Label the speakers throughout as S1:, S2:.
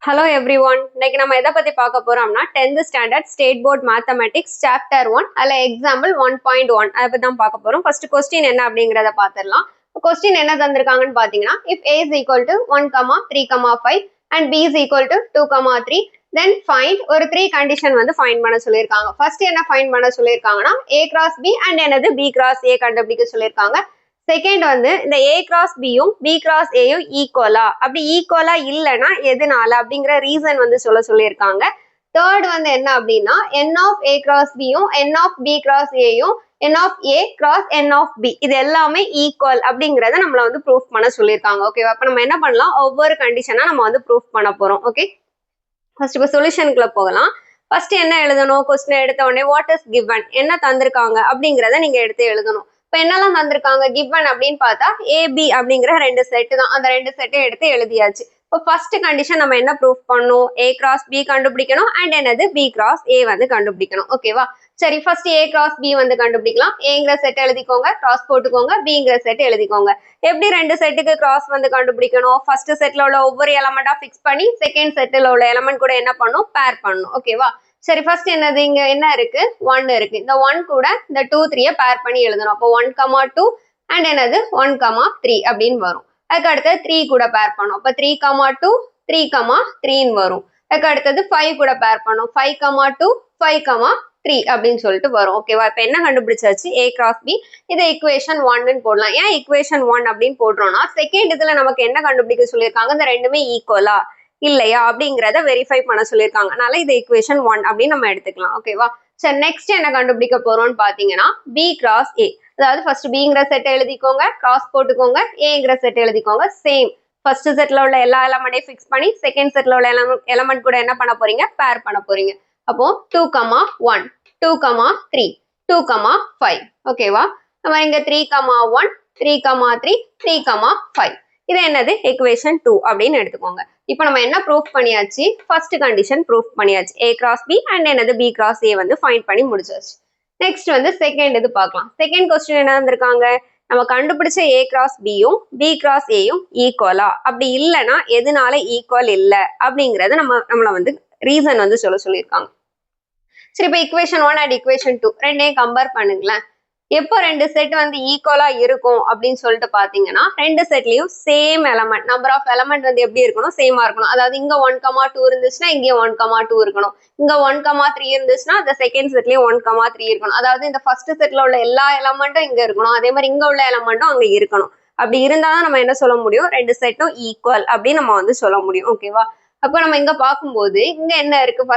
S1: Hello everyone. இன்னைக்கு நம்ம எதை பத்தி பார்க்க போறோம்னா 10th standard state board mathematics chapter 1 அல்ல example 1.1 அதை பத்தி தான் பார்க்க போறோம். First question என்ன அப்படிங்கறத பார்த்திடலாம். Question என்ன தந்திருக்காங்கன்னு பாத்தீங்கன்னா if a is equal to 1, 3, 5 and b is equal to 2, 3 then find ஒரு 3 condition வந்து find பண்ண சொல்லியிருக்காங்க. First என்ன find பண்ண சொல்லியிருக்காங்கன்னா a cross b and என்னது b cross a கண்டுபிடிக்க சொல்லியிருக்காங்க. செகண்ட் வந்து இந்த a cross b-யும் b cross a-யும் ஈக்குவலா அப்படி ஈக்குவலா இல்லைன்னா எதனால அப்படிங்கிற ரீசன் வந்து சொல்லியிருக்காங்க. தேர்ட் வந்து என்ன அப்படின்னா n of a cross b-யும் n of b cross a-யும் n of a cross n of b இது எல்லாமே ஈக்குவல் அப்படிங்கிறத நம்மள வந்து ப்ரூஃப் பண்ண சொல்லியிருக்காங்க. ஓகேவா? அப்ப நம்ம என்ன பண்ணலாம், ஒவ்வொரு கண்டிஷனா நம்ம வந்து ப்ரூஃப் பண்ண போறோம். ஓகே, ஃபர்ஸ்ட் இப்போ சொல்யூஷனுக்குள்ள போகலாம். ஃபர்ஸ்ட் என்ன எழுதணும், கொஸ்டின் எடுத்த உடனே வாட் இஸ் கிவன் என்ன தந்திருக்காங்க அப்படிங்கிறத நீங்க எடுத்து எழுதணும். இப்போ என்னெல்லாம் தந்திருக்காங்க கிவன் அப்படின்னு பார்த்தா ஏபி அப்படிங்கிற ரெண்டு செட்டு தான். அந்த ரெண்டு செட்டையும் எடுத்து எழுதியாச்சு. இப்போ ஃபர்ஸ்ட் கண்டிஷன் நம்ம என்ன ப்ரூஃப் பண்ணணும், ஏ கிராஸ் பி கண்டுபிடிக்கணும் அண்ட் என்னது பி கிராஸ் ஏ வந்து கண்டுபிடிக்கணும். ஓகேவா? சரி, ஃபர்ஸ்ட் ஏ கிராஸ் பி வந்து கண்டுபிடிக்கலாம். ஏங்கிற செட் எழுதிக்கோங்க, கிராஸ் போட்டுக்கோங்க, பிங்கிற செட் எழுதிக்கோங்க. எப்படி ரெண்டு செட்டுக்கு கிராஸ் வந்து கண்டுபிடிக்கணும், ஃபர்ஸ்ட் செட்ல உள்ள ஒவ்வொரு எலமெண்டா ஃபிக்ஸ் பண்ணி செகண்ட் செட்ல உள்ள எலமெண்ட் கூட என்ன பண்ணும், பேர் பண்ணணும். ஓகேவா? சரி, ஃபர்ஸ்ட் என்னது, இங்க என்ன இருக்கு, 1 இருக்கு. இந்த 1 கூட இந்த 2, 3 பேர் பண்ணி எழுதணும். அப்போ 1, 2 அண்ட் என்னது 1, 3 அப்படின்னு வரும். அதுக்கு அடுத்தது 3 கூட பேர் பண்ணும். அப்போ 3, 2 3, 3ன்னு வரும். அதுக்கு அடுத்தது 5 கூட பேர் பண்ணும். 5, 2 5, 3 அப்படின்னு சொல்லிட்டு வரும். ஓகேவா? இப்போ என்ன கண்டுபிடிச்சாச்சு, a கிராஸ் b. இதை இக்குவேஷன் 1ன்னு போடலாம். ஏன் இக்குவேஷன் 1 அப்படின்னு போடுறோம்னா செகண்ட் இதுல நமக்கு என்ன கண்டுபிடிக்க சொல்லியிருக்காங்க, இந்த ரெண்டுமே ஈக்குவலா இல்லையா அப்படிங்கிறத வெரிஃபை பண்ண சொல்லியிருக்காங்க. அதனால இது இக்குவேஷன் 1 அப்படின்னு நம்ம எடுத்துக்கலாம். ஓகேவா? சரி, நெக்ஸ்ட் என்ன கண்டுபிடிக்க போறோம்னு பாத்தீங்கன்னா b கிராஸ் a. அதாவது ஃபர்ஸ்ட் பிங்கிற செட் எழுதிக்கோங்க, கிராஸ் போட்டுக்கோங்க, ஏங்கிற செட் எழுதிக்கோங்க. சேம் ஃபர்ஸ்ட் செட்ல உள்ள எல்லா எலமெண்டையும் ஃபிக்ஸ் பண்ணி செகண்ட் செட்ல உள்ள எலமெண்ட் கூட என்ன பண்ண போறீங்க, பேர் பண்ண போறீங்க. அப்போ 2, 1 2, 3 2, 5. ஓகேவா? நம்ம இங்க 3, 1 3, 3 3, 5 இது என்னது equation 2 அப்படின்னு எடுத்துக்கோங்க. இப்போ நம்ம என்ன ப்ரூஃப் பண்ணியாச்சு, ஃபர்ஸ்ட் கண்டிஷன் ப்ரூஃப் பண்ணியாச்சு. a cross b அண்ட் என்னது b cross a வந்து ஃபைண்ட் பண்ணி முடிச்சாச்சு. நெக்ஸ்ட் வந்து செகண்ட் இது பார்க்கலாம். செகண்ட் கொஸ்டின் என்ன வந்திருக்காங்க, நம்ம கண்டுபிடிச்ச a cross b-யும் b cross a-யும் ஈக்குவலா, அப்படி இல்லைன்னா எதனால ஈக்குவல் இல்லை அப்படிங்கறத நம்மள வந்து ரீசன் வந்து சொல்லியிருக்காங்க. சரி, இப்போ equation 1 அண்ட் equation 2 ரெண்டையும் கம்பேர் பண்ணுங்களேன். எப்போ ரெண்டு செட் வந்து ஈக்குவலா இருக்கும் அப்படின்னு சொல்லிட்டு பாத்தீங்கன்னா ரெண்டு செட்லயும் same element, number of element வந்து எப்படி இருக்கணும், சேமா இருக்கணும். அதாவது இங்க 1, 2 இருந்துச்சுன்னா இங்கே 1, 2 இருக்கணும். இங்க 1, 3 இருந்துச்சுன்னா அந்த செகண்ட் செட்லயும் 1, 3 இருக்கணும். அதாவது இந்த ஃபர்ஸ்ட் செட்ல உள்ள எல்லா எலமெண்ட்டும் இங்க இருக்கணும், அதே மாதிரி இங்க உள்ள எலமெண்ட்டும் அங்க இருக்கணும். அப்படி இருந்தாதான் நம்ம என்ன சொல்ல முடியும், ரெண்டு செட்டும் ஈக்குவல் அப்படின்னு நம்ம வந்து சொல்ல முடியும். ஓகேவா? அப்போ நம்ம இங்க பார்க்கும்போது இங்க என்ன இருக்கு,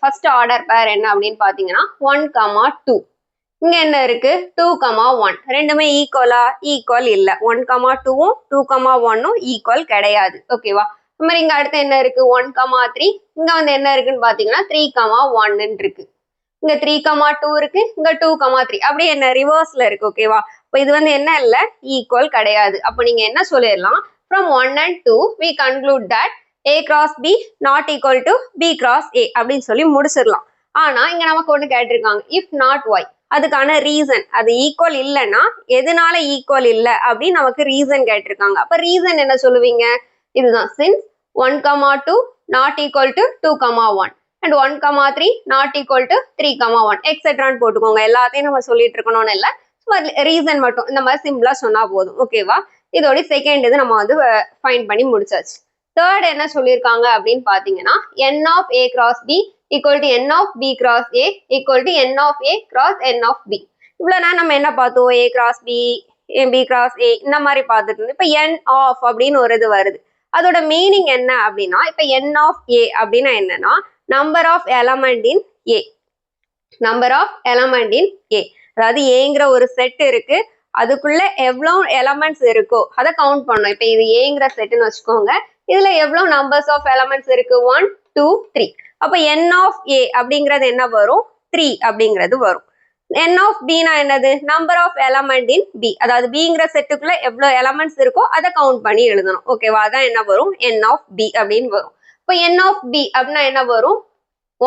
S1: ஃபர்ஸ்ட் ஆர்டர் பேர் என்ன அப்படின்னு பாத்தீங்கன்னா 1, 2. இங்க என்ன இருக்கு, 2, 1 ரெண்டுமே ஈக்குவலா, ஈக்குவல் இல்ல. 1, 2வும் 2, 1ம் ஈக்குவல் கிடையாது. ஓகேவா? இந்த மாதிரி இங்க அடுத்து என்ன இருக்கு, 1, 3 இங்க வந்து என்ன இருக்குன்னு பாத்தீங்கன்னா 3, 1 இருக்கு. இங்க 3, 2 இருக்கு, இங்க 2, 3 அப்படியே என்ன ரிவர்ஸ்ல இருக்கு. ஓகேவா? இப்போ இது வந்து என்ன இல்ல, ஈக்குவல் கிடையாது. அப்போ நீங்க என்ன சொல்லிடலாம், from 1 and 2 we conclude that a cross b not equal to b cross a அப்படின்னு சொல்லி முடிச்சிடலாம். ஆனா இங்க நமக்கு ஒண்ணு கேட்டிருக்காங்க, if not why, அதுக்கான ரீசன், அது ஈக்குவல் இல்லைன்னா எதனால ஈக்குவல் இல்லை அப்படின்னு நமக்கு ரீசன் கேட்டிருக்காங்க. அப்ப ரீசன் என்ன சொல்லுவீங்க, இதுதான், since 1, 2 not equal to 2, 1 and 1, 3 not equal to 3, 1 எக்ஸெட்ரான்னு போட்டுக்கோங்க. எல்லாத்தையும் நம்ம சொல்லிட்டு இருக்கணும்னு இல்லை, ரீசன் மட்டும் இந்த மாதிரி சிம்பிளா சொன்னா போதும். ஓகேவா? இதோட செகண்ட் இது நம்ம வந்து ஃபைண்ட் பண்ணி முடிச்சாச்சு. தேர்ட் என்ன சொல்லியிருக்காங்க அப்படின்னு பாத்தீங்கன்னா n of a cross b equal to n of b cross a equal to n of a cross n of b. இவ்வளவு நம்ம என்ன பார்த்தோம், a cross b b cross a இந்த மாதிரி பார்த்துட்டு இருந்தோம். இப்ப n of அப்படின்னு ஒரு இது வருது, அதோட மீனிங் என்ன அப்படின்னா, இப்ப n of a அப்படின்னா என்னன்னா number of element in a, number of element in a. அதாவது ஏங்கிற ஒரு செட் இருக்கு, அதுக்குள்ள எவ்வளவு எலமெண்ட்ஸ் இருக்கோ அதை கவுண்ட் பண்ணணும். இப்ப இது ஏங்கிற செட்னு வச்சுக்கோங்க, இதுல எவ்வளவு நம்பர்ஸ் ஆஃப் எலமெண்ட்ஸ் இருக்கு, 1, 2, 3. அப்ப n of a அப்படிங்கிறது என்ன வரும், 3 அப்படிங்கிறது வரும். n of b னா என்னது, number of element in b, அதாவது bங்கிற செட்டுக்குள்ள எவ்வளவு எலமெண்ட்ஸ் இருக்கோ அதை கவுண்ட் பண்ணி எழுதணும். ஓகேவா? அதான் என்ன வரும், n of b அப்படின்னு வரும். இப்போ n of b அப்படின்னா என்ன வரும்,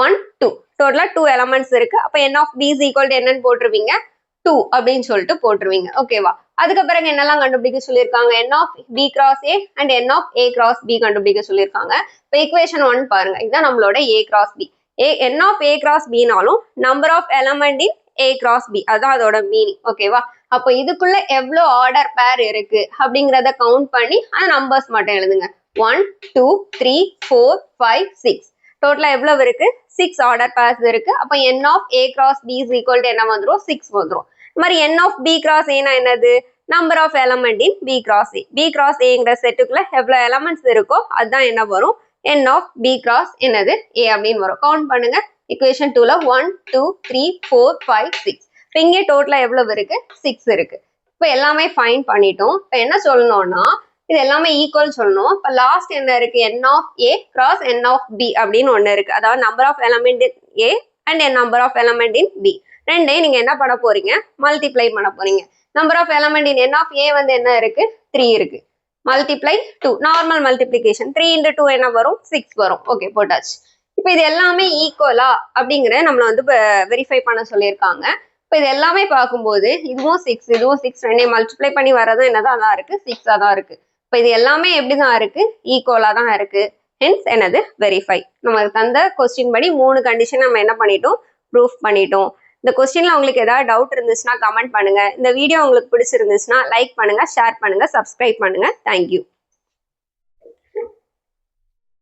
S1: 1, 2 டோட்டலா 2 எலமெண்ட்ஸ் இருக்கு. அப்ப n of b is equal to என்னன்னு போட்டுருவீங்க, 2 அப்படின்னு சொல்லிட்டு போட்டுருவீங்க. ஓகேவா? அதுக்கு பிறகு என்னெல்லாம் கண்டுபிடிக்க சொல்லியிருக்காங்க, n of b cross a and n of a cross b கண்டுபிடிக்க சொல்லியிருக்காங்க. இப்போ equation 1 பாருங்க, இதுதான் நம்மளோட a cross b. n of a cross b நாலும் number of element in a cross b, அதான் அதோட மீனிங். ஓகேவா? அப்போ இதுக்குள்ள எவ்வளோ ஆர்டர் பேர் இருக்கு அப்படிங்கிறத கவுண்ட் பண்ணி அந்த நம்பர்ஸ் மட்டும் எழுதுங்க. 1 2 3 4 5 6 டோட்டலா எவ்வளவு இருக்கு, 6 ஆர்டர் பேர்ஸ் இருக்கு. அப்போ n of a cross b is equal to என்ன வந்துரும், 6 வந்துரும். இந்த மாதிரி n of b cross a னா என்னது, number of element in b cross a. b cross aங்கிற செட்டுக்குள்ள எவ்வளவு எலமெண்ட்ஸ் இருக்கோ அதுதான் என்ன வரும், n of b cross என்னது a அப்படின்னு வரும். கவுண்ட் பண்ணுங்க. equation 2ல 1 2 3 4 5 6. இப்போ இங்கே டோட்டலா எவ்வளவு இருக்கு, 6 இருக்கு. இப்போ எல்லாமே ஃபைண்ட் பண்ணிட்டோம். இப்போ என்ன சொல்லணும்னா இது எல்லாமே ஈக்குவல் சொல்லணும். இப்போ லாஸ்ட் என்ன இருக்கு, n of a cross n of b அப்படின்னு ஒன்று இருக்கு. அதாவது number of element in a and number of element in b ரெண்டையும் நீங்க என்ன பண்ண போறீங்க, மல்டிப்ளை பண்ண போறீங்க. Number of element in n of a வந்து என்ன இருக்கு, 3 இருக்கு. Multiply 2, normal multiplication. 3 into 2 என்ன வரும், 6 வரும். ஓகே, போட்டாச்சு. இப்போ இது எல்லாமே ஈக்குவலா அப்படிங்கிற நம்மளை வந்து வெரிஃபை பண்ண சொல்லியிருக்காங்க. இப்போ இது எல்லாமே பார்க்கும்போது இதுவும் 6 இதுவும் 6 ரெண்டையும் மல்டிப்ளை பண்ணி வரதும் என்னதான் தான் இருக்கு, 6 தான் இருக்கு. இப்போ இது எல்லாமே எப்படிதான் இருக்கு, ஈக்குவலா தான் இருக்கு. ஹென்ஸ் என்னது, வெரிஃபை. நமக்கு தந்த கொஸ்டின் படி 3 கண்டிஷன் நம்ம என்ன பண்ணிட்டோம், ப்ரூஃப் பண்ணிட்டோம். இந்த கொஸ்டின்ல உங்களுக்கு ஏதாவது டவுட் இருந்துச்சுன்னா கமெண்ட் பண்ணுங்க. இந்த வீடியோ உங்களுக்கு பிடிச்சிருந்துச்சுன்னா லைக் பண்ணுங்க, ஷேர் பண்ணுங்க, சப்ஸ்கிரைப் பண்ணுங்க. தேங்க்யூ.